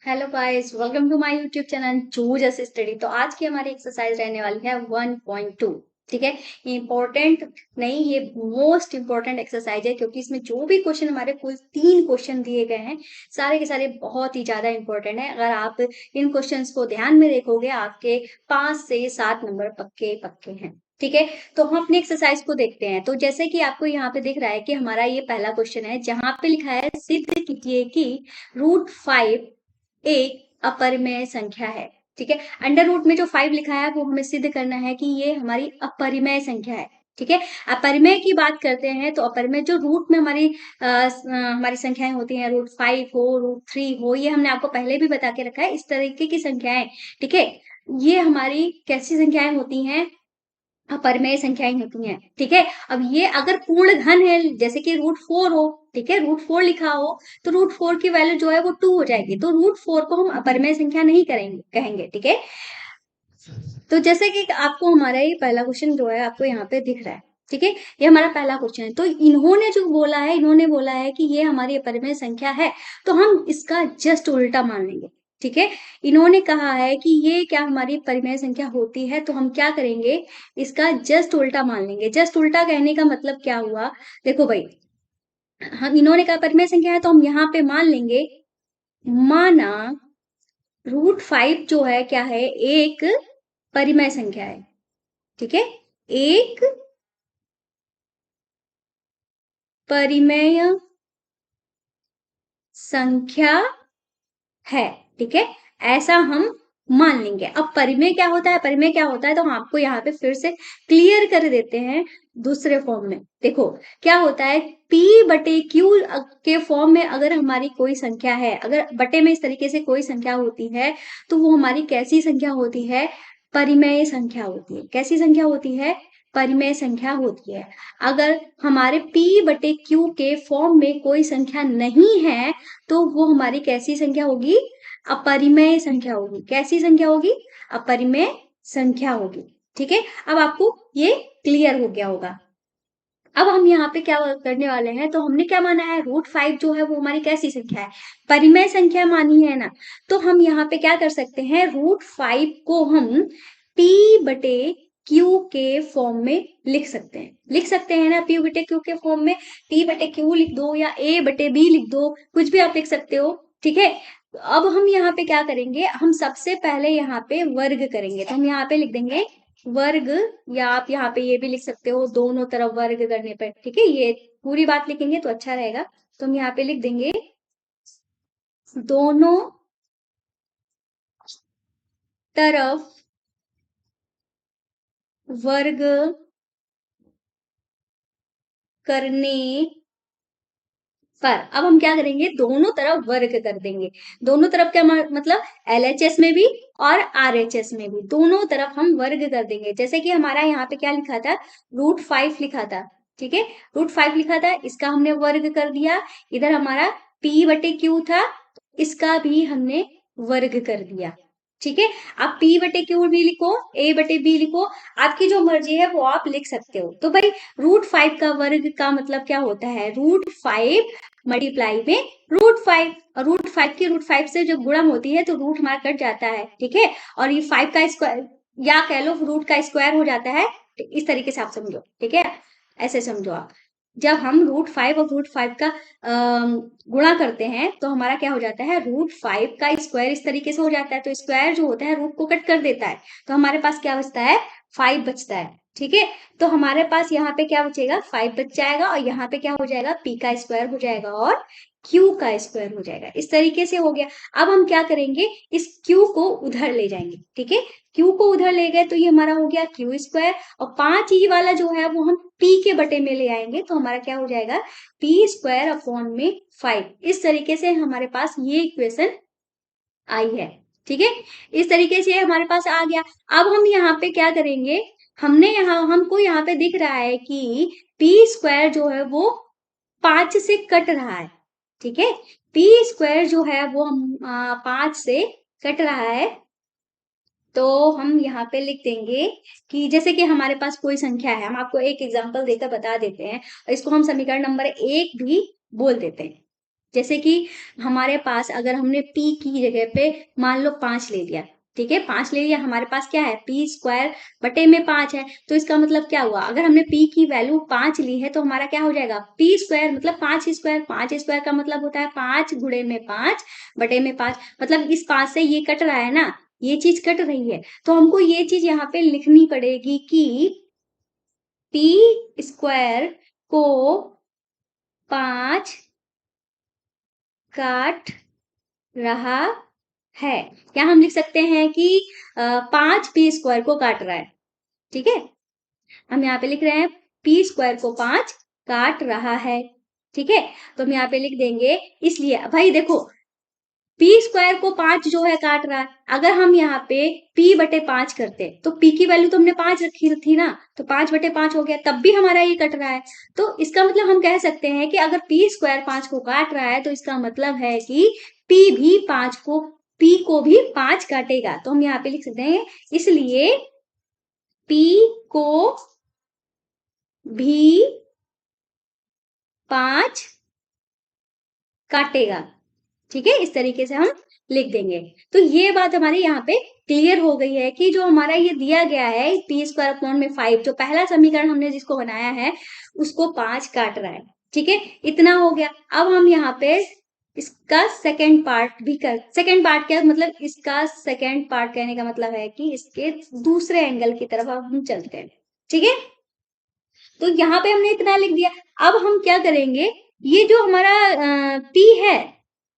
Hello guys, welcome to my YouTube channel choose us study. तो आज की हमारी एक्सरसाइज रहने वाली है 1.2। ठीक है, ये इंपॉर्टेंट नहीं, ये मोस्ट इंपॉर्टेंट एक्सरसाइज है क्योंकि इसमें जो भी क्वेश्चन हमारे कुल 3 क्वेश्चन दिए गए हैं, सारे के सारे बहुत ही ज्यादा इंपॉर्टेंट है। अगर आप इन क्वेश्चंस को ध्यान में देखोगे, आपके 5 से 7 नंबर पक्के पक्के हैं। ठीक है, तो हम अपनी एक्सरसाइज को देखते हैं। तो जैसे कि आपको यहाँ पे दिख रहा है कि हमारा ये पहला क्वेश्चन है, जहां पे लिखा है सिद्ध कीजिए कि √5 एक अपरिमेय संख्या है। ठीक है, अंडर रूट में जो 5 लिखा है वो हमें सिद्ध करना है कि ये हमारी अपरिमेय संख्या है। ठीक है, अपरिमेय की बात करते हैं तो अपरिमेय जो रूट में हमारी संख्याएं होती हैं, √5 हो, √3 हो, ये हमने आपको पहले भी बता के रखा है, इस तरीके की संख्याएं। ठीक है, ये हमारी कैसी संख्याएं होती हैं? अपरिमेय संख्याएं होती हैं। ठीक है, अब ये अगर पूर्ण घन है, जैसे कि √4 हो, ठीक है, √4 लिखा हो, तो √4 की वैल्यू जो है वो 2 हो जाएगी। तो √4 को हम अपरिमेय संख्या नहीं करेंगे कहेंगे। ठीक है, तो जैसे कि आपको हमारा ये पहला क्वेश्चन जो है आपको यहाँ पे दिख रहा है। ठीक है, ये हमारा पहला क्वेश्चन है। तो इन्होंने जो बोला है, इन्होंने बोला है कि ये हमारी अपरिमेय संख्या है, तो हम इसका जस्ट उल्टा मान लेंगे। ठीक है, इन्होंने कहा है कि ये क्या हमारी परिमेय संख्या होती है, तो हम क्या करेंगे, इसका जस्ट उल्टा मान लेंगे। जस्ट उल्टा कहने का मतलब क्या हुआ? देखो भाई, हम इन्होंने कहा परिमेय संख्या है, तो हम यहाँ पे मान लेंगे, माना √5 जो है क्या है, एक परिमेय संख्या है। ठीक है, एक परिमेय संख्या है। ठीक है, ऐसा हम मान लेंगे। अब परिमेय क्या होता है, परिमेय क्या होता है, तो हम आपको यहाँ पे फिर से क्लियर कर देते हैं दूसरे फॉर्म में। देखो क्या होता है, P/Q के फॉर्म में अगर हमारी कोई संख्या है, अगर बटे में इस तरीके से कोई संख्या होती है, तो वो हमारी कैसी संख्या होती है? परिमेय संख्या होती है। कैसी संख्या होती है? परिमेय संख्या होती है। अगर हमारे P/Q के फॉर्म में कोई संख्या नहीं है, तो वो हमारी कैसी संख्या होगी? अपरिमेय संख्या होगी। कैसी संख्या होगी? अपरिमेय संख्या होगी। ठीक है, अब आपको ये क्लियर हो गया होगा। अब हम यहाँ पे क्या करने वाले हैं, तो हमने क्या माना है, √5 जो है वो हमारी कैसी संख्या है? परिमेय संख्या मानी है ना। तो हम यहाँ पे क्या कर सकते हैं, √5 को हम P/Q के फॉर्म में लिख सकते हैं। लिख सकते हैं ना, P/Q के फॉर्म में P/Q लिख दो या A/B लिख दो, कुछ भी आप लिख सकते हो। ठीक है, तो अब हम यहाँ पे क्या करेंगे, हम सबसे पहले यहाँ पे वर्ग करेंगे। तो हम यहाँ पे लिख देंगे वर्ग, या आप यहाँ पे ये भी लिख सकते हो दोनों तरफ वर्ग करने पर। ठीक है, ये पूरी बात लिखेंगे तो अच्छा रहेगा। तो हम यहाँ पे लिख देंगे दोनों तरफ वर्ग करने पर। अब हम क्या करेंगे, दोनों तरफ वर्ग कर देंगे। दोनों तरफ क्या मतलब, LHS में भी और RHS में भी, दोनों तरफ हम वर्ग कर देंगे। जैसे कि हमारा यहाँ पे क्या लिखा था, √5 लिखा था। ठीक है, √5 लिखा था, इसका हमने वर्ग कर दिया। इधर हमारा P/Q था, इसका भी हमने वर्ग कर दिया। ठीक है, आप P/Q भी लिखो, A/B लिखो, आपकी जो मर्जी है वो आप लिख सकते हो। तो भाई √5 का वर्ग का मतलब क्या होता है, √5 मल्टीप्लाई में √5, और √5 की √5 से जब गुणा होती है तो रूट हमारा कट जाता है। ठीक है, और ये 5 का स्क्वायर, या कह लो रूट का स्क्वायर हो जाता है। इस तरीके से आप समझो। ठीक है, ऐसे समझो आप, जब हम √5 और √5 का गुणा करते हैं तो हमारा क्या हो जाता है, √5 का स्क्वायर इस तरीके से हो जाता है, तो स्क्वायर जो होता है रूट को कट कर देता है, तो हमारे पास क्या बचता है, 5 बचता है। ठीक है, तो हमारे पास यहाँ पे क्या बचेगा, 5 बच जाएगा, और यहाँ पे क्या हो जाएगा, P का स्क्वायर हो जाएगा और Q का स्क्वायर हो जाएगा। इस तरीके से हो गया। अब हम क्या करेंगे, इस Q को उधर ले जाएंगे। ठीक है, Q को उधर ले गए तो ये हमारा हो गया Q², और 5 वाला जो है वो हम P के बटे में ले आएंगे, तो हमारा क्या हो जाएगा, P² / 5। इस तरीके से हमारे पास ये इक्वेशन आई है। ठीक है, इस तरीके से हमारे पास आ गया। अब हम यहाँ पे क्या करेंगे, हमको यहाँ पे दिख रहा है कि P² जो है वो 5 से कट रहा है। ठीक है, P² जो है वो 5 से कट रहा है। तो हम यहाँ पे लिख देंगे कि जैसे कि हमारे पास कोई संख्या है, हम आपको एक एग्जांपल देकर बता देते हैं, और इसको हम समीकरण नंबर 1 भी बोल देते हैं। जैसे कि हमारे पास अगर हमने p की जगह पे मान लो 5 ले लिया, ठीक है, 5 ले लिया, हमारे पास क्या है, p स्क्वायर बटे में 5 है। तो इसका मतलब क्या हुआ, अगर हमने p की वैल्यू 5 ली है तो हमारा क्या हो जाएगा, p स्क्वायर मतलब 5 स्क्वायर। 5 स्क्वायर का मतलब होता है 5 गुणे में 5 बटे में 5, मतलब इस 5 से ये कट रहा है ना, ये चीज कट रही है, तो हमको ये चीज यहाँ पे लिखनी पड़ेगी कि p स्क्वायर को 5 काट रहा है। क्या हम लिख सकते हैं कि 5 p स्क्वायर को काट रहा है, ठीक है। हम यहाँ पे लिख रहे हैं p स्क्वायर को 5 काट रहा है, ठीक है। तो हम यहाँ पे लिख देंगे, इसलिए भाई देखो p स्क्वायर को 5 जो है काट रहा है, अगर हम यहाँ पे p बटे 5 करते तो p की वैल्यू तो हमने 5 रखी थी ना, तो 5 बटे 5 हो गया, तब भी हमारा ये कट रहा है। तो इसका मतलब हम कह सकते हैं कि अगर p स्क्वायर 5 को काट रहा है तो इसका मतलब है कि p भी 5 को, p को भी 5 काटेगा। तो हम यहाँ पे लिख सकते हैं, इसलिए p को भी 5 काटेगा, ठीक है। इस तरीके से हम लिख देंगे। तो ये बात हमारी यहाँ पे क्लियर हो गई है कि जो हमारा ये दिया गया है p स्क्वायर अपॉन में 5, जो पहला समीकरण हमने जिसको बनाया है उसको 5 काट रहा है, ठीक है। इतना हो गया। अब हम यहाँ पे इसका सेकेंड पार्ट भी कर, सेकेंड पार्ट क्या मतलब, इसका सेकेंड पार्ट कहने का मतलब है कि इसके दूसरे एंगल की तरफ अब हम चलते हैं, ठीक है। तो यहाँ पे हमने इतना लिख दिया। अब हम क्या करेंगे, ये जो हमारा p है,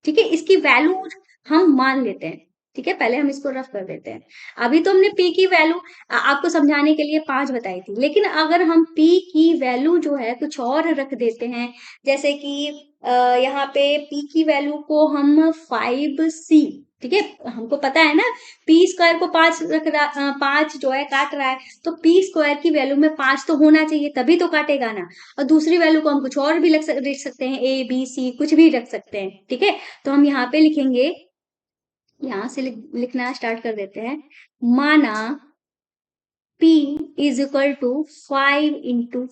ठीक है, इसकी वैल्यू हम मान लेते हैं, ठीक है। पहले हम इसको रफ कर देते हैं। अभी तो हमने p की वैल्यू आपको समझाने के लिए 5 बताई थी, लेकिन अगर हम p की वैल्यू जो है कुछ और रख देते हैं, जैसे कि यहाँ पे p की वैल्यू को हम 5c, ठीक है, हमको पता है ना p स्क्वायर को 5 रख रहा, 5 जो है काट रहा है, तो p स्क्वायर की वैल्यू में 5 तो होना चाहिए तभी तो काटेगा ना। और दूसरी वैल्यू को हम कुछ और भी लिख सकते हैं, a b c कुछ भी रख सकते हैं, ठीक है। तो हम यहाँ पे लिखेंगे, यहाँ से लिखना स्टार्ट कर देते हैं। माना p is equal to 5 into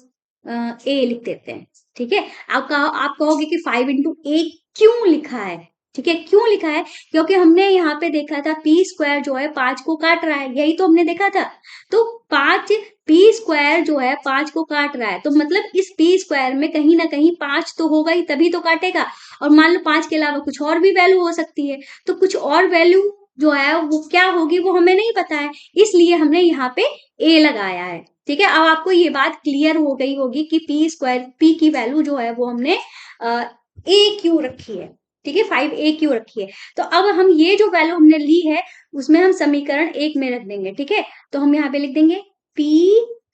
a लिख देते हैं, ठीक है। आप कहोगे कि 5 इंटू ए क्यों लिखा है, ठीक है, क्यों लिखा है, क्योंकि हमने यहाँ पे देखा था p स्क्वायर जो है 5 को काट रहा है, यही तो हमने देखा था। तो 5 p स्क्वायर जो है 5 को काट रहा है, तो मतलब इस p स्क्वायर में कहीं ना कहीं 5 तो होगा ही, तभी तो काटेगा। और मान लो 5 के अलावा कुछ और भी वैल्यू हो सकती है, तो कुछ और वैल्यू जो है वो क्या होगी वो हमें नहीं पता है, इसलिए हमने यहाँ पे a लगाया है, ठीक है। अब आपको ये बात क्लियर हो गई होगी कि p स्क्वायर, p की वैल्यू जो है वो हमने a क्यों रखी है, ठीक है, 5a क्यों रखी है। तो अब हम ये जो वैल्यू हमने ली है उसमें हम समीकरण 1 में रख देंगे, ठीक है। तो हम यहाँ पे लिख देंगे p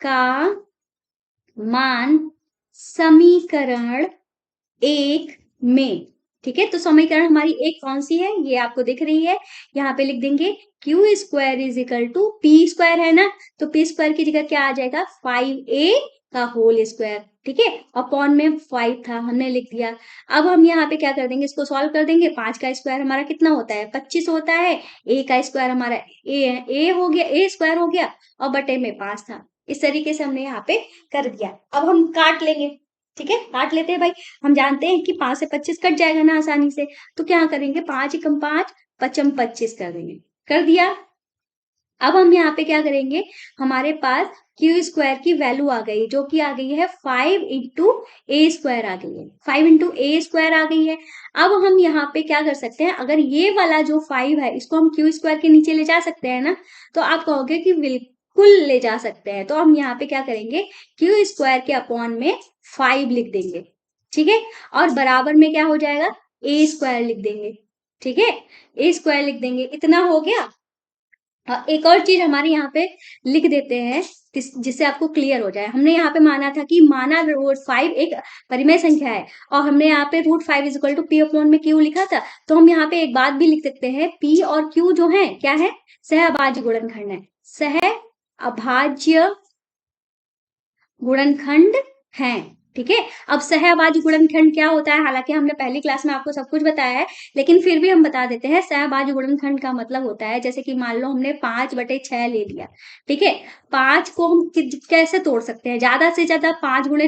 का मान समीकरण 1 में, ठीक है। तो समीकरण हमारी एक कौन सी है, ये आपको दिख रही है, यहाँ पे लिख देंगे q square is equal to p square है ना, तो पी स्क्वायर की जगह क्या आ जाएगा, 5a का होल स्क्वायर, ठीक है। अपॉन में 5 था, हमने लिख दिया। अब हम यहाँ पे क्या कर देंगे, इसको सॉल्व कर देंगे। 5 का स्क्वायर हमारा कितना होता है, 25 होता है। a का स्क्वायर हमारा a है, a हो गया, a स्क्वायर हो गया, और बटे में 5 था। इस तरीके से हमने यहाँ पे कर दिया। अब हम काट लेंगे, ठीक है, काट लेते हैं भाई। हम जानते हैं कि 5 से 25 कट जाएगा ना आसानी से, तो क्या करेंगे, 5 एकम 5 पचम 25 कर देंगे, कर दिया। अब हम यहाँ पे क्या करेंगे, हमारे पास क्यू स्क्वायर की वैल्यू आ गई, जो कि आ गई है 5 इंटू ए स्क्वायर आ गई है, 5 इंटू ए स्क्वायर आ गई है। अब हम यहाँ पे क्या कर सकते हैं, अगर ये वाला जो 5 है इसको हम क्यू स्क्वायर के नीचे ले जा सकते हैं ना, तो आप कहोगे कि बिल्कुल ले जा सकते हैं। तो हम यहाँ पे क्या करेंगे, क्यू स्क्वायर के अपॉन में 5 लिख देंगे, ठीक है, और बराबर में क्या हो जाएगा, ए स्क्वायर लिख देंगे, ठीक है, ए स्क्वायर लिख देंगे। इतना हो गया। एक और चीज हमारे यहाँ पे लिख देते हैं जिससे आपको क्लियर हो जाए। हमने यहाँ पे माना था कि माना √5 एक परिमेय संख्या है, और हमने यहाँ पे √5 is equal to p upon में क्यू लिखा था। तो हम यहाँ पे एक बात भी लिख सकते हैं, पी और क्यू जो है क्या है, सहअभाज्य गुणनखंड है, सहअभाज्य गुणनखंड है, ठीक है। अब सहअभाज्य गुणनखंड क्या होता है, हालांकि हमने पहली क्लास में आपको सब कुछ बताया है, लेकिन फिर भी हम बता देते हैं। सहअभाज्य गुणनखंड का मतलब होता है, जैसे कि मान लो हमने 5/6 ले लिया, ठीक है, 5 को हम कैसे तोड़ सकते हैं, ज्यादा से ज्यादा 5 गुणे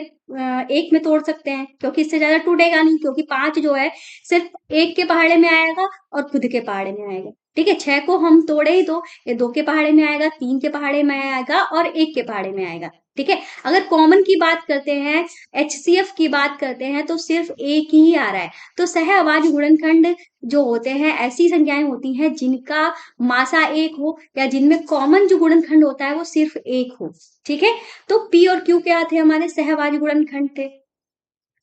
एक में तोड़ सकते हैं, क्योंकि इससे ज्यादा टूटेगा नहीं, क्योंकि 5 जो है सिर्फ एक के पहाड़े में आएगा और खुद के पहाड़े में आएगा। ठीक है, 6 को हम तोड़े ही तो ये 2 के पहाड़े में आएगा, 3 के पहाड़े में आएगा और 1 के पहाड़े में आएगा। ठीक है, अगर कॉमन की बात करते हैं, HCF की बात करते हैं, तो सिर्फ एक ही आ रहा है। तो सह अभाज्य गुणनखंड जो होते हैं ऐसी संख्याएं होती हैं जिनका मासा एक हो, या जिनमें कॉमन जो गुणनखंड होता है वो सिर्फ एक हो। ठीक है, तो P और Q क्या थे? हमारे सहभाज्य गुणनखंड थे।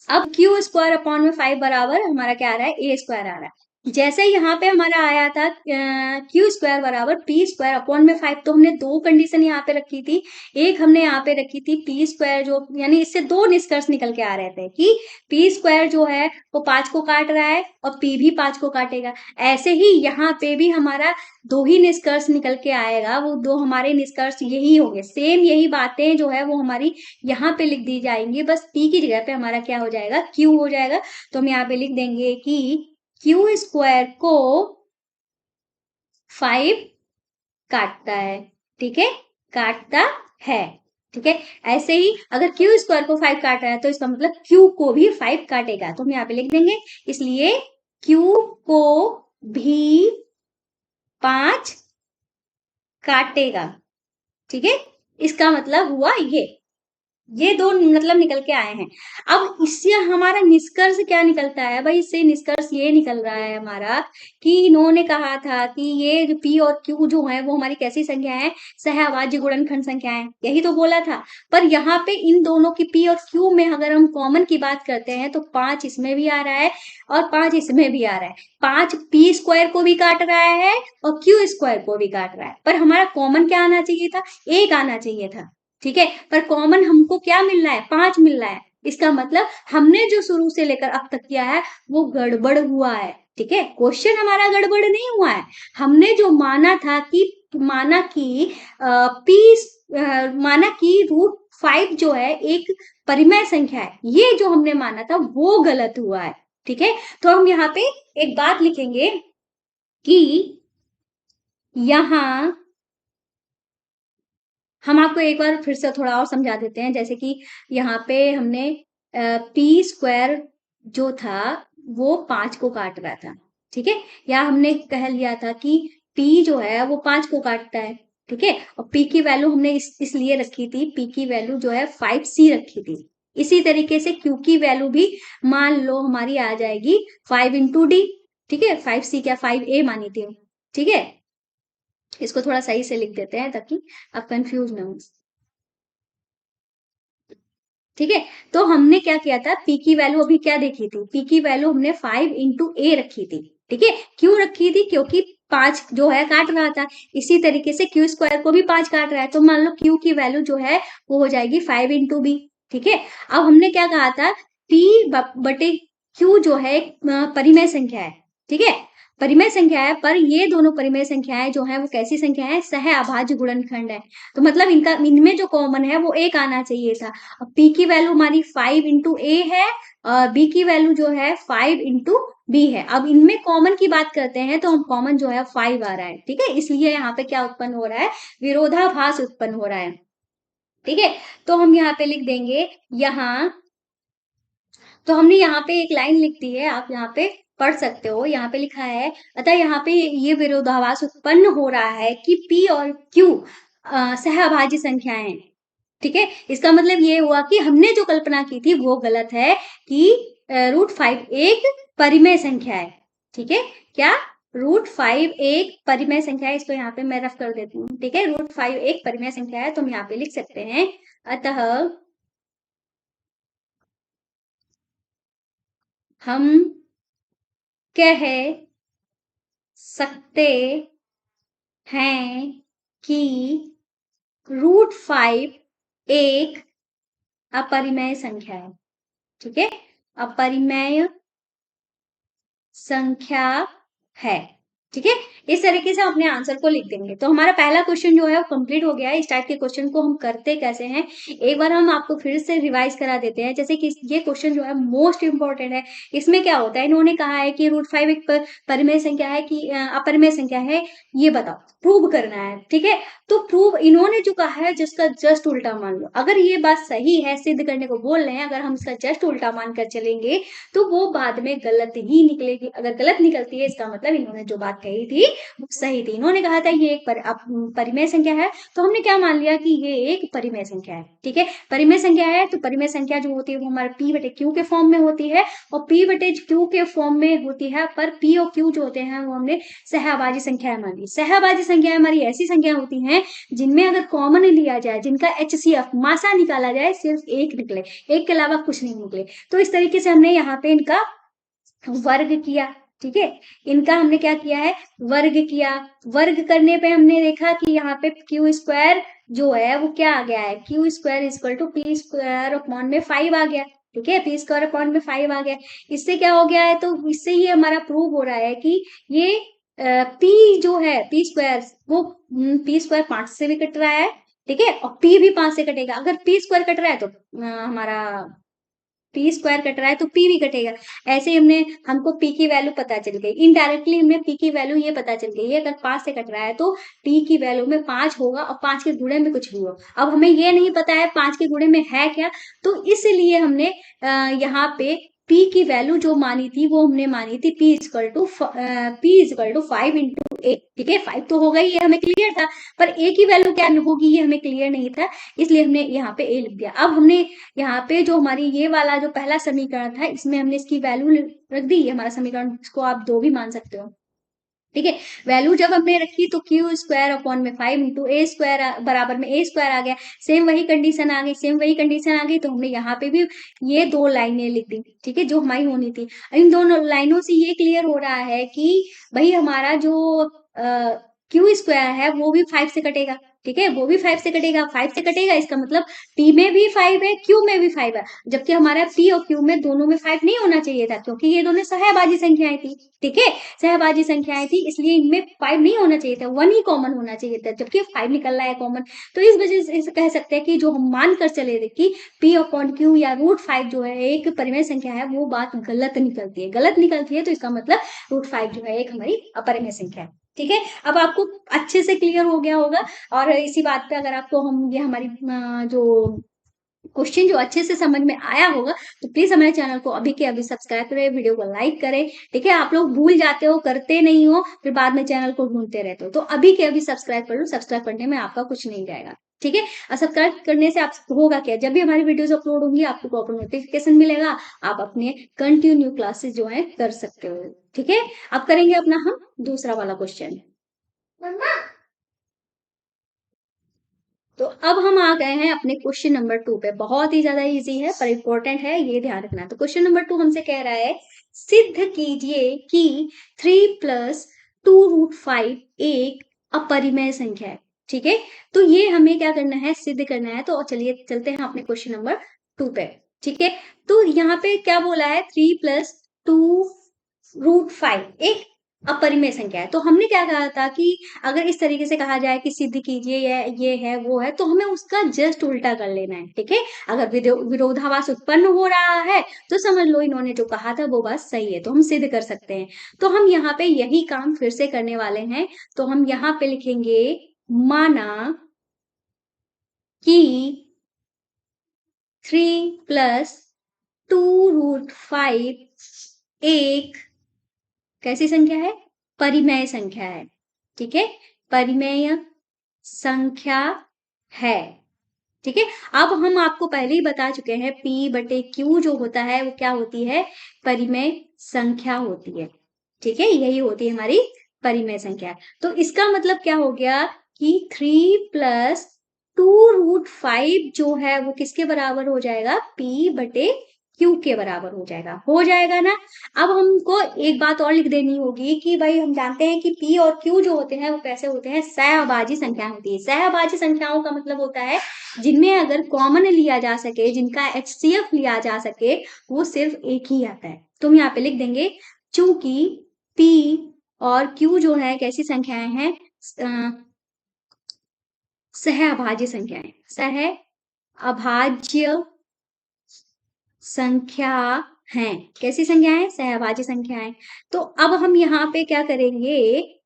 अब क्यू स्क्वायर अपॉन में 5 बराबर हमारा क्या आ रहा है? ए स्क्वायर आ रहा है। जैसे यहाँ पे हमारा आया था क्यू स्क्वायर बराबर पी स्क्वायर अपॉन में 5, तो हमने दो कंडीशन यहाँ पे रखी थी। एक हमने यहाँ पे रखी थी पी स्क्वायर, जो यानी इससे दो निष्कर्ष निकल के आ रहे थे कि पी स्क्वायर जो है वो 5 को काट रहा है और पी भी 5 को काटेगा। ऐसे ही यहाँ पे भी हमारा दो ही निष्कर्ष निकल के आएगा, वो दो हमारे निष्कर्ष यही होंगे। सेम यही बातें जो है वो हमारी यहाँ पे लिख दी जाएंगी, बस पी की जगह पे हमारा क्या हो जाएगा? क्यू हो जाएगा। तो हम यहाँ पे लिख देंगे कि क्यू स्क्वायर को 5 काटता है। ठीक है, काटता है। ठीक है, ऐसे ही अगर क्यू स्क्वायर को 5 काट रहा है तो इसका मतलब क्यू को भी 5 काटेगा। तो हम यहाँ पे लिख देंगे, इसलिए क्यू को भी 5 काटेगा। ठीक है, इसका मतलब हुआ ये दो मतलब निकल के आए हैं। अब इससे हमारा निष्कर्ष क्या निकलता है भाई? इससे निष्कर्ष ये निकल रहा है हमारा कि इन्होंने कहा था कि ये जो पी और क्यू जो है वो हमारी कैसी संख्या है? सहअभाज्य गुणनखंड संख्या है, यही तो बोला था। पर यहाँ पे इन दोनों की पी और क्यू में अगर हम कॉमन की बात करते हैं तो 5 इसमें भी आ रहा है और 5 इसमें भी आ रहा है। 5 पी स्क्वायर को भी काट रहा है और क्यू स्क्वायर को भी काट रहा है, पर हमारा कॉमन क्या आना चाहिए था? एक आना चाहिए था। ठीक है, पर कॉमन हमको क्या मिल रहा है? 5 मिल रहा है। इसका मतलब हमने जो शुरू से लेकर अब तक किया है वो गड़बड़ हुआ है। ठीक है, क्वेश्चन हमारा गड़बड़ नहीं हुआ है। हमने जो माना था कि माना कि पी माना कि √5 जो है एक परिमेय संख्या है, ये जो हमने माना था वो गलत हुआ है। ठीक है, तो हम यहाँ पे एक बात लिखेंगे कि यहाँ हम आपको एक बार फिर से थोड़ा और समझा देते हैं। जैसे कि यहाँ पे हमने पी स्क्वायर जो था वो 5 को काट रहा था। ठीक है, या हमने कह लिया था कि पी जो है वो 5 को काटता है। ठीक है, और पी की वैल्यू हमने इसलिए रखी थी, पी की वैल्यू जो है 5C रखी थी। इसी तरीके से क्यू की वैल्यू भी मान लो हमारी आ जाएगी 5 × D। ठीक है, 5C क्या 5A मानी थी। ठीक है, इसको थोड़ा सही से लिख देते हैं ताकि आप कंफ्यूज ना हो। ठीक है, तो हमने क्या किया था? पी की वैल्यू अभी क्या देखी थी? पी की वैल्यू हमने 5 × A रखी थी। ठीक है, क्यों रखी थी? क्योंकि 5 जो है काट रहा था। इसी तरीके से क्यू स्क्वायर को भी 5 काट रहा है, तो मान लो क्यू की वैल्यू जो है वो हो जाएगी 5 × B। ठीक है, अब हमने क्या कहा था? पी बटे क्यू जो है एक परिमेय संख्या है। ठीक है, परिमेय संख्या है, पर ये दोनों परिमेय संख्याएं जो है वो कैसी संख्या है? सह अभाज्य गुणनखंड है। तो मतलब इनका इनमें जो कॉमन है वो एक आना चाहिए था। पी की वैल्यू हमारी 5 × A है और बी की वैल्यू जो है 5 × B है। अब इनमें कॉमन की बात करते हैं तो हम कॉमन जो है 5 आ रहा है। ठीक है, इसलिए यहाँ पे क्या उत्पन्न हो रहा है? विरोधाभास उत्पन्न हो रहा है। ठीक है, तो हम यहाँ पे लिख देंगे यहाँ, तो हमने यहाँ पे एक लाइन लिख दी है, आप यहाँ पे पढ़ सकते हो। यहाँ पे लिखा है, अतः यहाँ पे ये विरोधाभास उत्पन्न हो रहा है कि P और Q सहअभाज्य संख्याएं हैं। ठीक है, इसका मतलब ये हुआ कि हमने जो कल्पना की थी वो गलत है कि √5 एक परिमेय संख्या है। ठीक है, क्या √5 एक परिमेय संख्या है? इसको यहाँ पे मैं रफ कर देती हूँ। ठीक है, √5 एक परिमेय संख्या है, तो हम यहाँ पे लिख सकते हैं, अतः हम कह सकते हैं कि √5 एक अपरिमेय संख्या है। ठीक है, अपरिमेय संख्या है। ठीक है, इस तरीके से अपने आंसर को लिख देंगे। तो हमारा पहला क्वेश्चन जो है वो कंप्लीट हो गया है। इस टाइप के क्वेश्चन को हम करते कैसे हैं, एक बार हम आपको फिर से रिवाइज करा देते हैं। जैसे कि ये क्वेश्चन जो है मोस्ट इंपॉर्टेंट है। इसमें क्या होता है, इन्होंने कहा है कि √5 एक परिमेय संख्या है कि अपरिमेय संख्या है, ये बताओ, प्रूव करना है। ठीक है, तो प्रूव इन्होंने जो कहा है जिसका जस्ट उल्टा मान लो। अगर ये बात सही है, सिद्ध करने को बोल रहे हैं, अगर हम इसका जस्ट उल्टा मान कर चलेंगे तो वो बाद में गलत ही निकलेगी। अगर गलत निकलती है इसका मतलब इन्होंने जो बात कही थी वो सही थी। इन्होंने कहा था ये एक परिमेय संख्या है, तो हमने क्या मान लिया कि ये एक परिमेय संख्या है। ठीक है, परिमेय संख्या है तो परिमेय संख्या जो होती है वो हमारे p बटे q के फॉर्म में होती है, और p बटे q के फॉर्म में होती है। पर p और q जो होते हैं वो हमने सहभाजी संख्या मान ली। सहभाजी संख्या हमारी ऐसी संख्या होती है जिनमें अगर कॉमन लिया जाए, जिनका HCF मासा निकाला जाए, सिर्फ एक निकले, एक के अलावा कुछ नहीं निकले। तो इस तरीके से हमने यहाँ पे इनका वर्ग किया। ठीक है, इनका हमने क्या किया है, वर्ग किया। वर्ग करने पे हमने देखा कि यहाँ पे क्यू स्क्वायर जो है वो क्या आ गया है, q square equal to p square upon में 5 आ गया। ठीक है, पी स्क्वायर अपॉन में 5 आ गया। इससे क्या हो गया है, तो इससे ये हमारा प्रूव हो रहा है कि ये पी जो है पी स्क्वायर वो पी स्क्वायर 5 से भी कट रहा है। ठीक है, और पी भी 5 से कटेगा। अगर पी स्क्वायर कट रहा है तो हमारा पी स्क्वायर कट रहा है तो पी भी कटेगा। ऐसे हमको पी की वैल्यू पता चल गई, इनडायरेक्टली हमें पी की वैल्यू ये पता चल गई है, अगर 5 से कट रहा है तो पी की वैल्यू में 5 होगा और 5 के गुणे में कुछ भी हो। अब हमें ये नहीं पता है 5 के गुणे में है क्या, तो इसलिए हमने यहाँ पे p की वैल्यू जो मानी थी वो हमने मानी थी p इक्वल टू 5 इंटू ए। ठीक है, 5 तो होगा ही, ये हमें क्लियर था, पर a की वैल्यू क्या होगी ये हमें क्लियर नहीं था, इसलिए हमने यहाँ पे a लिख दिया। अब हमने यहाँ पे जो हमारी ये वाला जो पहला समीकरण था इसमें हमने इसकी वैल्यू रख दी। ये हमारा समीकरण, इसको आप 2 भी मान सकते हो। ठीक है, वैल्यू जब हमने रखी तो क्यू स्क्वायर अपॉन में 5 इंटू ए स्क्वायर बराबर में ए स्क्वायर आ गया। सेम वही कंडीशन आ गई, सेम वही कंडीशन आ गई, तो हमने यहाँ पे भी ये 2 लाइनें लिख दी। ठीक है, जो हमारी होनी थी। इन दोनों लाइनों से ये क्लियर हो रहा है कि भाई हमारा जो क्यू स्क्वायर है वो भी 5 से कटेगा। ठीक है, वो भी 5 से कटेगा, 5 से कटेगा, इसका मतलब p में भी 5 है, q में भी 5 है, जबकि हमारा p और q में दोनों में 5 नहीं होना चाहिए था, क्योंकि ये दोनों सहभाजी संख्याएं थी। ठीक है, सहभाजी संख्याएं थी, इसलिए इनमें 5 नहीं होना चाहिए था, 1 ही कॉमन होना चाहिए था, जबकि 5 निकल रहा है कॉमन। तो इस वजह से इसे कह सकते हैं कि जो हम मान कर चले थे कि p अपॉन q या √5 जो है एक परिमेय संख्या है, वो बात गलत निकलती है। गलत निकलती है तो इसका मतलब √5 जो है एक हमारी अपरिमेय संख्या है। ठीक है, अब आपको अच्छे से क्लियर हो गया होगा। और इसी बात पे अगर आपको हम ये हमारी जो क्वेश्चन जो अच्छे से समझ में आया होगा तो प्लीज हमारे चैनल को अभी के अभी सब्सक्राइब करें, वीडियो को लाइक करें। ठीक है, आप लोग भूल जाते हो, करते नहीं हो, फिर बाद में चैनल को ढूंढते रहते हो, तो अभी के अभी सब्सक्राइब कर लो। सब्सक्राइब करने में आपका कुछ नहीं जाएगा। ठीक है, और सब्सक्राइब करने से आप होगा क्या, जब भी हमारी वीडियोस अपलोड होंगी आपको प्रॉपर नोटिफिकेशन मिलेगा, आप अपने कंटिन्यू क्लासेस जो है कर सकते हो। ठीक है, अब करेंगे अपना हम दूसरा वाला क्वेश्चन। तो अब हम आ गए हैं अपने क्वेश्चन नंबर 2 पे। बहुत ही ज्यादा इजी है पर इंपॉर्टेंट है, ये ध्यान रखना। तो क्वेश्चन नंबर 2 हमसे कह रहा है, सिद्ध कीजिए कि 3 प्लस 2√5 एक अपरिमेय संख्या है। ठीक है, तो ये हमें क्या करना है, सिद्ध करना है। तो चलिए चलते हैं अपने क्वेश्चन नंबर 2 पे। ठीक है, तो यहाँ पे क्या बोला है, 3 प्लस 2√5 एक अपरिमेय संख्या है। तो हमने क्या कहा था कि अगर इस तरीके से कहा जाए कि सिद्ध कीजिए ये है वो है, तो हमें उसका जस्ट उल्टा कर लेना है। ठीक है, अगर विरोधाभास उत्पन्न हो रहा है तो समझ लो इन्होंने जो कहा था वो बात सही है, तो हम सिद्ध कर सकते हैं। तो हम यहाँ पे यही काम फिर से करने वाले हैं। तो हम यहाँ पे लिखेंगे, माना कि 3 प्लस 2√5 एक कैसी संख्या है, परिमेय संख्या है। ठीक है, परिमेय संख्या है। ठीक है, अब हम आपको पहले ही बता चुके हैं p बटे q जो होता है वो क्या होती है, परिमेय संख्या होती है। ठीक है, यही होती है हमारी परिमेय संख्या। तो इसका मतलब क्या हो गया कि 3 प्लस 2√5 जो है वो किसके बराबर हो जाएगा, p बटे q के बराबर हो जाएगा ना। अब हमको एक बात और लिख देनी होगी कि भाई हम जानते हैं कि p और q जो होते हैं वो कैसे होते हैं, सहभाजी संख्या होती है। सहभाजी संख्याओं का मतलब होता है जिनमें अगर कॉमन लिया जा सके, जिनका HCF लिया जा सके, वो सिर्फ एक ही आता है। तो हम यहाँ पे लिख देंगे, चूंकि p और Q जो है कैसी संख्याएं हैं, सहअभाज्य संख्याएं, सहअभाज्य संख्या हैं। कैसी संख्याएं, सहअभाज्य संख्याएं। तो अब हम यहाँ पे क्या करेंगे,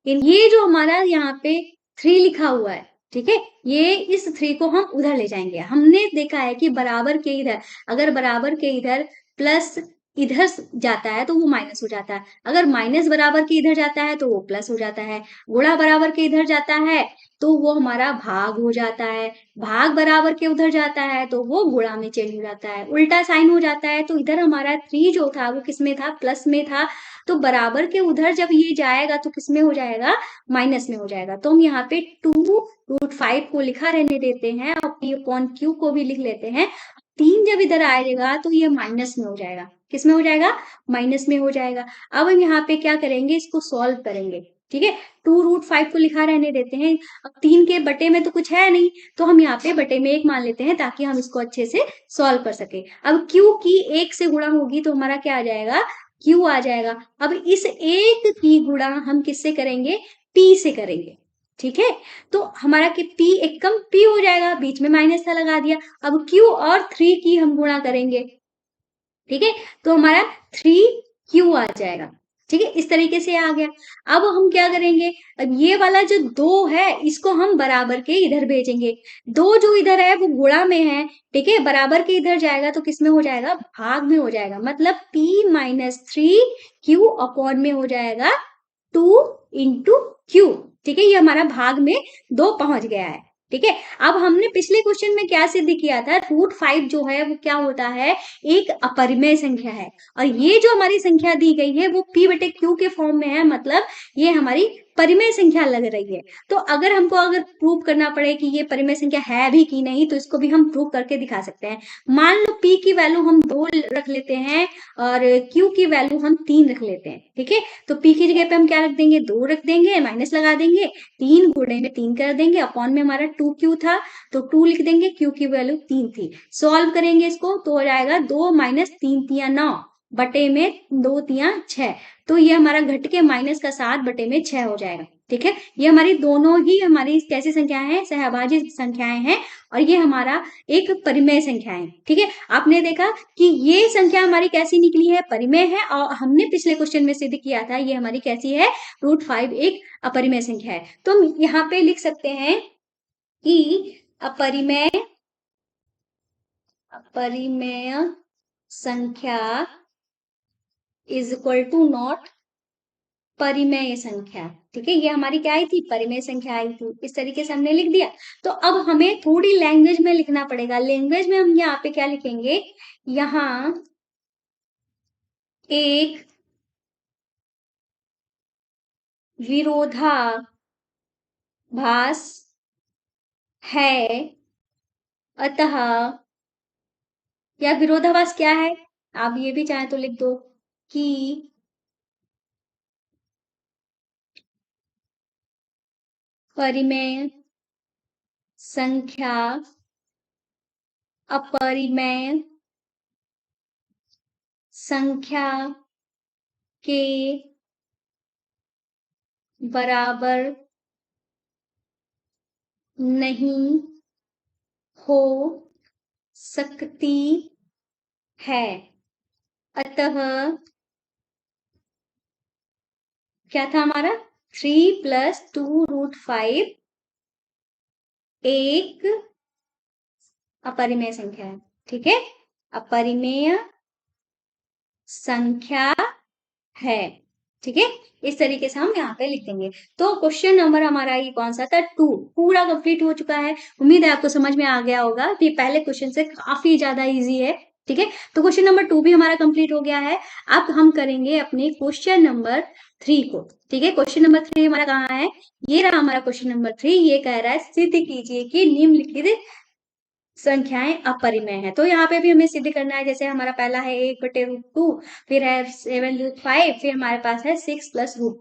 ये जो हमारा यहाँ पे 3 लिखा हुआ है, ठीक है, ये इस 3 को हम उधर ले जाएंगे। हमने देखा है कि बराबर के इधर, अगर बराबर के इधर प्लस इधर जाता है तो वो माइनस हो जाता है, अगर माइनस बराबर के इधर जाता है तो वो प्लस हो जाता है, गुणा बराबर के इधर जाता है तो वो हमारा भाग हो जाता है, भाग बराबर के उधर जाता है तो वो गुणा में चेंज हो जाता है, उल्टा साइन हो जाता है। तो इधर हमारा 3 जो था वो किस में था, प्लस में था, तो बराबर के उधर जब ये जाएगा तो किस में हो जाएगा, माइनस में हो जाएगा। तो हम यहाँ पे 2√5 को लिखा रहने देते हैं और P अपॉन Q को भी लिख लेते हैं। 3 जब इधर आएगा तो ये माइनस में हो जाएगा, किस में हो जाएगा, माइनस में हो जाएगा। अब हम यहाँ पे क्या करेंगे, इसको सॉल्व करेंगे, ठीक है। 2√5 को लिखा रहने देते हैं। अब 3 के बटे में तो कुछ है नहीं, तो हम यहाँ पे बटे में 1 मान लेते हैं ताकि हम इसको अच्छे से सॉल्व कर सके। अब Q की 1 से गुणा होगी तो हमारा क्या आ जाएगा, Q आ जाएगा। अब इस 1 की गुणा हम किससे करेंगे, P से करेंगे, ठीक है। तो हमारा कि P एक कम P हो जाएगा, बीच में माइनस था लगा दिया। अब Q और 3 की हम गुणा करेंगे, ठीक है, तो हमारा 3Q आ जाएगा, ठीक है, इस तरीके से आ गया। अब हम क्या करेंगे, अब ये वाला जो 2 है इसको हम बराबर के इधर भेजेंगे, 2 जो इधर है वो गुणा में है, ठीक है, बराबर के इधर जाएगा तो किस में हो जाएगा, भाग में हो जाएगा, मतलब P माइनस 3Q अपॉन में हो जाएगा 2 इंटू Q, ठीक है, ये हमारा भाग में 2 पहुंच गया है, ठीक है। अब हमने पिछले क्वेश्चन में क्या सिद्ध किया था, √5 जो है वो क्या होता है, एक अपरिमेय संख्या है, और ये जो हमारी संख्या दी गई है वो P बटे Q के फॉर्म में है, मतलब ये हमारी परिमेय संख्या लग रही है। तो अगर हमको अगर प्रूव करना पड़े कि ये परिमेय संख्या है भी कि नहीं, तो इसको भी हम प्रूव करके दिखा सकते हैं। मान लो P की वैल्यू हम 2 रख लेते हैं और Q की वैल्यू हम 3 रख लेते हैं, ठीक है। तो P की जगह पे हम क्या रख देंगे, 2 रख देंगे, माइनस लगा देंगे, 3 गुणे में 3 कर देंगे, अपॉन में हमारा 2Q था तो 2 लिख देंगे, Q की वैल्यू 3 थी। सॉल्व करेंगे इसको तो हो जाएगा 2 माइनस 3 तिया 9 बटे में 2 तिया 6, तो ये हमारा घट के माइनस का 7 बटे में 6 हो जाएगा, ठीक है। ये हमारी दोनों ही हमारी कैसी संख्याएं हैं, सहअभाज्य संख्याएं हैं, और ये हमारा एक परिमेय संख्या है, ठीक है। आपने देखा कि ये संख्या हमारी कैसी निकली है, परिमेय है, और हमने पिछले क्वेश्चन में सिद्ध किया था ये हमारी कैसी है, √5 एक अपरिमेय संख्या है। तो हम यहाँ पे लिख सकते हैं कि अपरिमेय संख्या इज इक्वल टू नॉट परिमेय संख्या, ठीक है। ये हमारी क्या आई थी, परिमेय संख्या आई थी, इस तरीके से हमने लिख दिया। तो अब हमें थोड़ी लैंग्वेज में लिखना पड़ेगा। लैंग्वेज में हम यहाँ पे क्या लिखेंगे, यहाँ एक विरोधाभास है, अतः, या विरोधाभास क्या है, आप ये भी चाहें तो लिख दो कि परिमेय संख्या अपरिमेय संख्या के बराबर नहीं हो सकती है। अतः क्या था हमारा, 3 + 2√5 एक अपरिमेय संख्या है, ठीक है, अपरिमेय संख्या है, ठीक है। इस तरीके से हम यहाँ पे लिख देंगे। तो क्वेश्चन नंबर हमारा ये कौन सा था, 2 पूरा कंप्लीट हो चुका है। उम्मीद है आपको समझ में आ गया होगा कि पहले क्वेश्चन से काफी ज्यादा इजी है, ठीक है। तो क्वेश्चन नंबर 2 भी हमारा कंप्लीट हो गया है। अब हम करेंगे अपने क्वेश्चन नंबर 3 को, ठीक है। क्वेश्चन नंबर 3 हमारा कहाँ है, ये रहा हमारा क्वेश्चन नंबर 3। ये कह रहा है सिद्ध कीजिए कि निम्नलिखित संख्याएं अपरिमेय है। तो यहाँ पे भी हमें सिद्ध करना है, जैसे हमारा पहला है 1/√2, फिर है 7√5, फिर हमारे पास है 6 + √,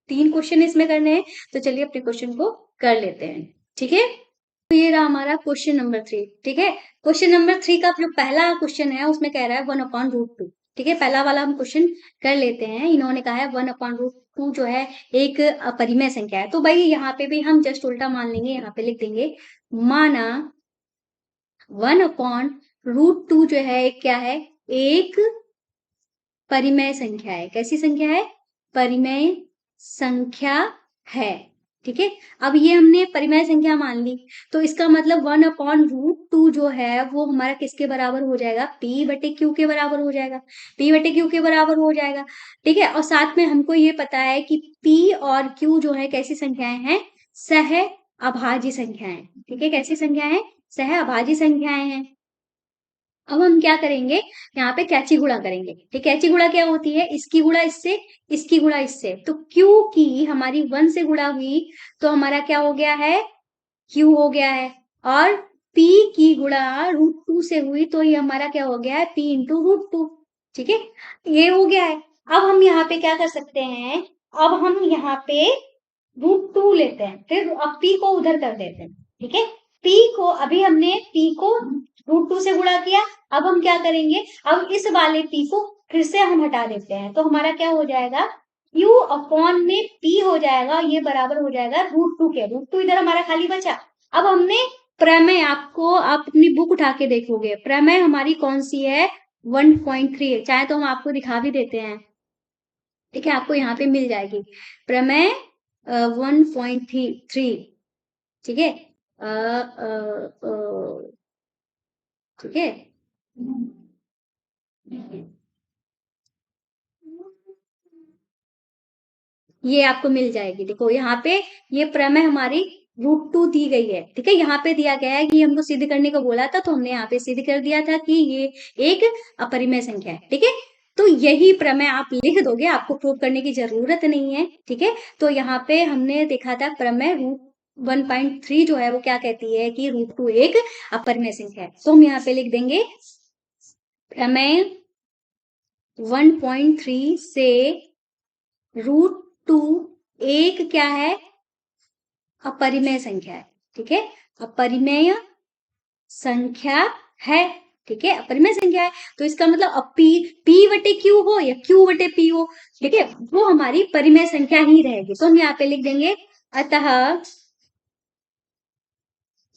3 क्वेश्चन इसमें करने हैं। तो चलिए अपने क्वेश्चन को कर लेते हैं, ठीक है। तो ये रहा हमारा क्वेश्चन नंबर 3, ठीक है। क्वेश्चन नंबर 3 का जो पहला क्वेश्चन है उसमें कह रहा है 1/√2, ठीक है। पहला वाला हम क्वेश्चन कर लेते हैं। इन्होंने कहा है 1/√2 टू जो है एक अपरिमेय संख्या है। तो भाई यहाँ पे भी हम जस्ट उल्टा मान लेंगे, यहाँ पे लिख देंगे माना 1/√2 जो है क्या है, एक परिमेय संख्या है। कैसी संख्या है? परिमेय संख्या है। ठीक है, अब ये हमने परिमेय संख्या मान ली, तो इसका मतलब 1/√2 जो है वो हमारा किसके बराबर हो जाएगा? P/Q के बराबर हो जाएगा। P/Q के बराबर हो जाएगा। ठीक है, और साथ में हमको ये पता है कि P और Q जो है कैसी संख्याएं हैं? सह अभाज्य संख्याएं। ठीक है, कैसी संख्याएं हैं? सह अभाज्य संख्याएं हैं। अब हम क्या करेंगे, यहाँ पे कैची गुणा करेंगे। ठीक, कैची गुणा क्या होती है? इसकी गुणा इससे, इसकी गुणा इससे। तो Q की हमारी 1 से गुणा हुई तो हमारा क्या हो गया है? Q हो गया है। और P की गुणा √2 से हुई तो ये हमारा क्या हो गया है? P into √2। ठीक है, ये हो गया है। अब हम यहाँ पे क्या कर सकते हैं? अब हम यहाँ पे √2 लेते हैं, फिर अब P को उधर कर देते हैं। ठीक है, P को अभी हमने P को √2 से गुणा किया, अब हम क्या करेंगे? अब इस वाले P को फिर से हम हटा देते हैं, तो हमारा क्या हो जाएगा? Q अपॉन में P हो जाएगा, ये बराबर हो जाएगा √2 के। √2 इधर हमारा खाली बचा। अब हमने प्रमेय, आपको आप अपनी बुक उठा के देखोगे, प्रमेय हमारी कौन सी है? 1.3। चाहे तो हम आपको दिखा भी देते हैं। ठीक है, आपको यहाँ पे मिल जाएगी प्रमेय 1.3। ठीक है, ठीक है, ये आपको मिल जाएगी। देखो यहाँ पे ये प्रमेय हमारी √2 दी गई है। ठीक है, यहाँ पे दिया गया है कि हमको सिद्ध करने को बोला था, तो हमने यहाँ पे सिद्ध कर दिया था कि ये एक अपरिमेय संख्या है। ठीक है, तो यही प्रमेय आप लिख दोगे, आपको प्रूव करने की जरूरत नहीं है। ठीक है, तो यहाँ पे हमने देखा था प्रमेय 1.3 जो है वो क्या कहती है कि √2 एक अपरिमेय संख्या है। तो हम यहाँ पे लिख देंगे प्रमेय 1.3 से √2 एक क्या है? अपरिमेय संख्या है। ठीक है, अपरिमेय संख्या है। ठीक है, अपरिमेय संख्या है, तो इसका मतलब अब P/Q हो या Q/P हो, ठीक है, वो हमारी परिमेय संख्या ही रहेगी। तो हम यहाँ पे लिख देंगे अतः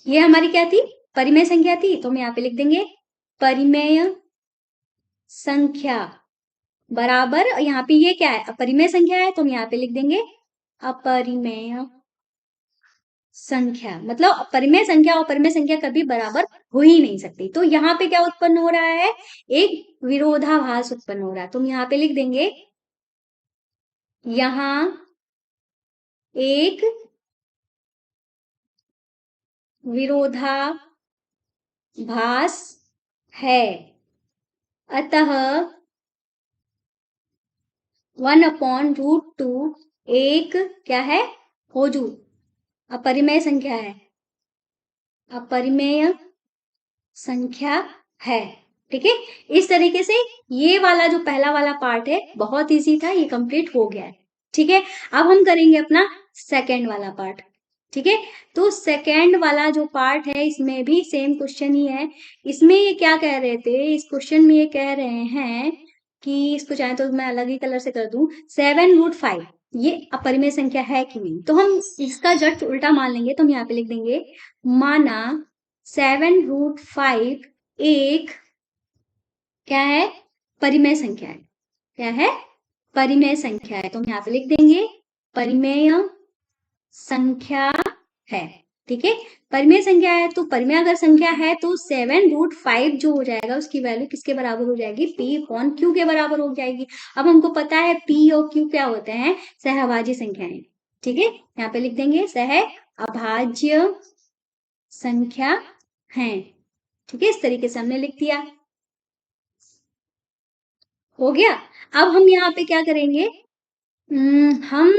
ये हमारी क्या थी? परिमेय संख्या थी, तो हम यहाँ पे लिख देंगे परिमेय संख्या बराबर, यहाँ पे ये क्या है? अपरिमेय संख्या है, तो हम यहाँ पे लिख देंगे अपरिमेय संख्या। मतलब अपरिमेय संख्या और परिमेय संख्या कभी बराबर हो ही नहीं सकती। तो यहाँ पे क्या उत्पन्न हो रहा है? एक विरोधाभास उत्पन्न हो रहा है। तुम यहाँ पे लिख देंगे यहाँ एक विरोधाभास है, अतः 1/√2 एक क्या है? होजू अपरिमेय संख्या है, अपरिमेय संख्या है। ठीक है, इस तरीके से ये वाला जो पहला वाला पार्ट है बहुत इजी था, ये कंप्लीट हो गया है। ठीक है, अब हम करेंगे अपना सेकेंड वाला पार्ट। ठीक है, तो सेकेंड वाला जो पार्ट है इसमें भी सेम क्वेश्चन ही है। इसमें ये क्या कह रहे थे? इस क्वेश्चन में ये कह रहे हैं कि इसको चाहे तो मैं अलग ही कलर से कर दूं, 7√5 ये अपरिमेय संख्या है कि नहीं। तो हम इसका जस्ट उल्टा मान लेंगे, तो हम यहाँ पे लिख देंगे माना 7√5 एक क्या है? परिमेय संख्या है। क्या है? परिमेय संख्या है। तो हम यहाँ पे लिख देंगे परिमेय संख्या है। ठीक है, परिमेय संख्या है, तो परिमेय अगर संख्या है तो 7√5 जो हो जाएगा उसकी वैल्यू किसके बराबर हो जाएगी? P/Q के बराबर हो जाएगी। अब हमको पता है P और Q क्या होते हैं? सहअभाज्य संख्याएं। ठीक है, यहाँ पे लिख देंगे सहअभाज्य संख्या है। ठीक है, इस तरीके से हमने लिख दिया। हो गया। अब हम यहाँ पे क्या करेंगे? हम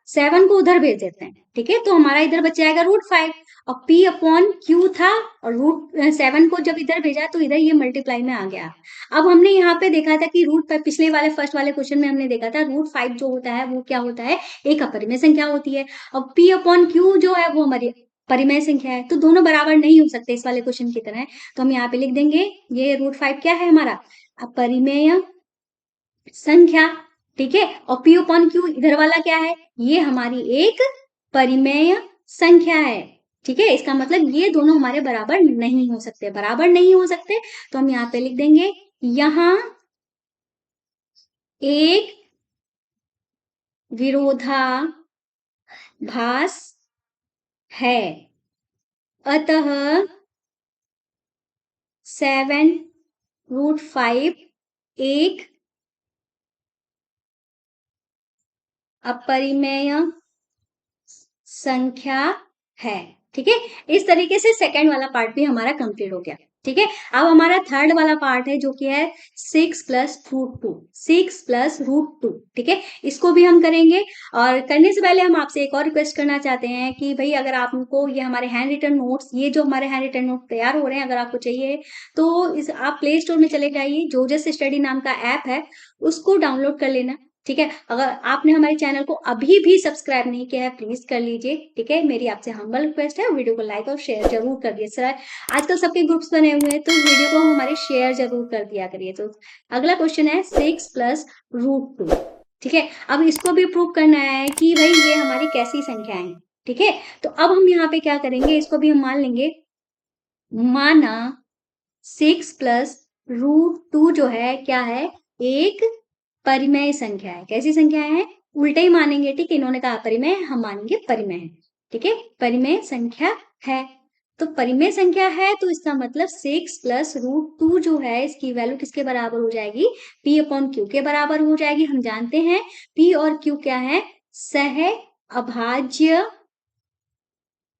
7 को उधर भेज देते हैं। ठीक है, तो हमारा इधर बच जाएगा √5 और P/Q था, और √7 को जब इधर भेजा तो इधर ये मल्टीप्लाई में आ गया। अब हमने यहाँ पे देखा था कि √5 पिछले वाले फर्स्ट वाले क्वेश्चन में हमने देखा था √5 जो होता है वो क्या होता है? एक अपरिमेय संख्या होती है, और P/Q जो है वो हमारी परिमेय संख्या है। तो दोनों बराबर नहीं हो सकते इस वाले क्वेश्चन की तरह। तो हम यहाँ पे लिख देंगे ये √5 क्या है? हमारा अपरिमेय संख्या। ठीक है। और P अपॉन Q इधर वाला क्या है, ये हमारी एक परिमेय संख्या है, ठीक है। इसका मतलब ये दोनों हमारे बराबर नहीं हो सकते, बराबर नहीं हो सकते तो हम यहाँ पे लिख देंगे यहां एक विरोधाभास है, अतः 7√5 एक अपरिमेय संख्या है, ठीक है। इस तरीके से सेकंड वाला पार्ट भी हमारा कंप्लीट हो गया, ठीक है। अब हमारा थर्ड वाला पार्ट है जो कि है 6+√2, 6+√2, ठीक है। इसको भी हम करेंगे। और करने से पहले हम आपसे एक और रिक्वेस्ट करना चाहते हैं कि भाई अगर आपको ये हमारे हैंड रिटन नोट्स, ये जो हमारे हैंड रिटन नोट तैयार हो रहे हैं, अगर आपको चाहिए तो इस आप प्ले स्टोर में चले जाइए, जोजस स्टडी नाम का ऐप है, उसको डाउनलोड कर लेना, ठीक है। अगर आपने हमारे चैनल को अभी भी सब्सक्राइब नहीं किया है प्लीज कर लीजिए, ठीक है। मेरी आपसे हम्बल रिक्वेस्ट है, वीडियो को लाइक और शेयर जरूर कर दिए। सर आजकल सबके ग्रुप्स बने हुए हैं तो वीडियो को हमारे शेयर जरूर कर दिया करिए। तो अगला क्वेश्चन है 6+√2, ठीक है। अब इसको भी प्रूव करना है कि भाई ये हमारी कैसी संख्या है, ठीक है। तो अब हम यहाँ पे क्या करेंगे, इसको भी हम मान लेंगे, माना 6+√2 जो है क्या है, एक परिमेय संख्या है। कैसी संख्या है, उल्टे ही मानेंगे, ठीक है। इन्होंने कहा परिमेय, हम मानेंगे परिमेय है, ठीक है। परिमेय संख्या है, तो परिमेय संख्या है तो इसका मतलब 6+√2 जो है इसकी वैल्यू किसके बराबर हो जाएगी, P अपॉन Q के बराबर हो जाएगी। हम जानते हैं P और Q क्या है, सह अभाज्य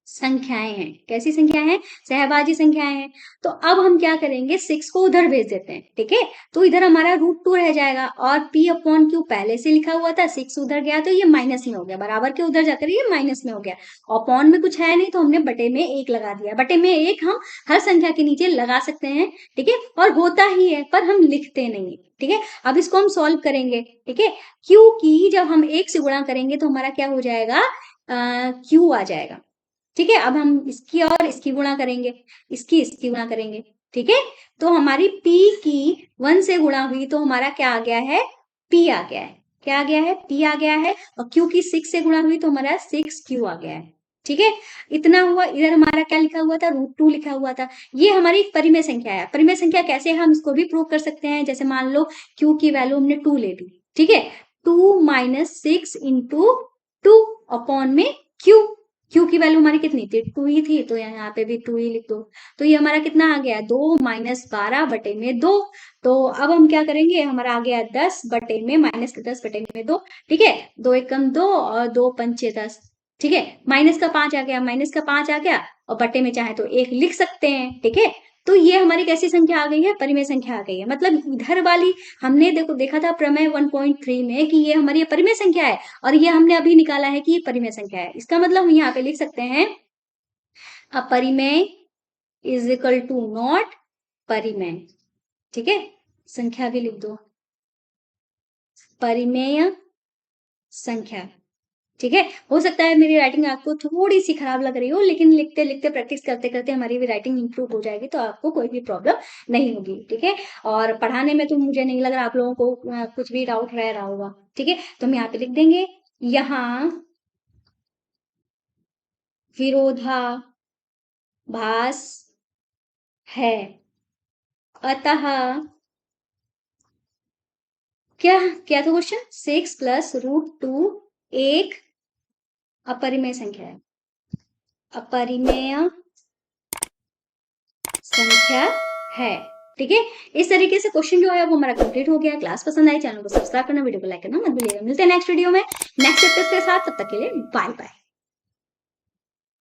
संख्याएं हैं। कैसी संख्याएं हैं, सहभाज्य संख्याएं हैं। तो अब हम क्या करेंगे, 6 को उधर भेज देते हैं, ठीक है। तो इधर हमारा √2 रह जाएगा और P अपॉन Q पहले से लिखा हुआ था, 6 उधर गया तो ये माइनस में हो गया, बराबर के उधर जाकर ये माइनस में हो गया। अपॉन में कुछ है नहीं तो हमने बटे में 1 लगा दिया। बटे में 1 हम हर संख्या के नीचे लगा सकते हैं, ठीक है, और होता ही है पर हम लिखते नहीं, ठीक है। अब इसको हम सॉल्व करेंगे, ठीक है। Q की जब हम 1 से गुणा करेंगे तो हमारा क्या हो जाएगा, Q आ जाएगा, ठीक है। अब हम इसकी और इसकी गुणा करेंगे, इसकी गुणा करेंगे, ठीक है। तो हमारी P की 1 से गुणा हुई तो हमारा क्या आ गया है, P आ गया है। क्या आ गया है, P आ गया है। और Q की 6 से गुणा हुई तो हमारा 6Q आ गया है, ठीक है। इतना हुआ। इधर हमारा क्या लिखा हुआ था, √2 लिखा हुआ था। ये हमारी एक परिमेय संख्या है। परिमेय संख्या कैसे हम इसको भी प्रूव कर सकते हैं, जैसे मान लो Q की वैल्यू हमने 2 ले ली, ठीक है। 2 - 6 × 2 अपॉन में Q की वैल्यू हमारी कितनी थी, 2 ही थी, तो यहाँ पे भी 2 ही लिख दो। तो ये हमारा कितना आ गया, 2 - 12 बटे में 2। तो अब हम क्या करेंगे, हमारा आ गया 10 बटे में -10 बटे में 2, ठीक है। 2 एकम 2 और 2 पंचे 10, ठीक है। माइनस का 5 आ गया, और बटे में चाहे तो 1 लिख सकते हैं, ठीक है। तो ये हमारी कैसी संख्या आ गई है, परिमेय संख्या आ गई है। मतलब इधर वाली हमने देखा था प्रमेय 1.3 में कि ये हमारी परिमेय संख्या है, और ये हमने अभी निकाला है कि ये परिमेय संख्या है। इसका मतलब हम यहाँ पे लिख सकते हैं अपरिमेय इज इक्वल टू नॉट परिमेय, ठीक है। संख्या भी लिख दो, परिमेय संख्या, ठीक है। हो सकता है मेरी राइटिंग आपको थोड़ी सी खराब लग रही हो, लेकिन लिखते लिखते प्रैक्टिस करते करते हमारी भी राइटिंग इंप्रूव हो जाएगी, तो आपको कोई भी प्रॉब्लम नहीं होगी, ठीक है। और पढ़ाने में तो मुझे नहीं लग रहा आप लोगों को कुछ भी डाउट रह रहा होगा, ठीक है। तो हम यहाँ पे लिख देंगे, यहाँ विरोधाभास है, अतः क्या क्या था क्वेश्चन, 6+√2 एक अपरिमेय संख्या है, अपरिमेय संख्या है, ठीक है। इस तरीके से क्वेश्चन जो है वो हमारा कंप्लीट हो गया। क्लास पसंद आई, चैनल को सब्सक्राइब करना, वीडियो को लाइक करना मत भूलिएगा। मिलते हैं नेक्स्ट वीडियो में नेक्स्ट चैप्टर के साथ, तब तक के लिए बाय बाय।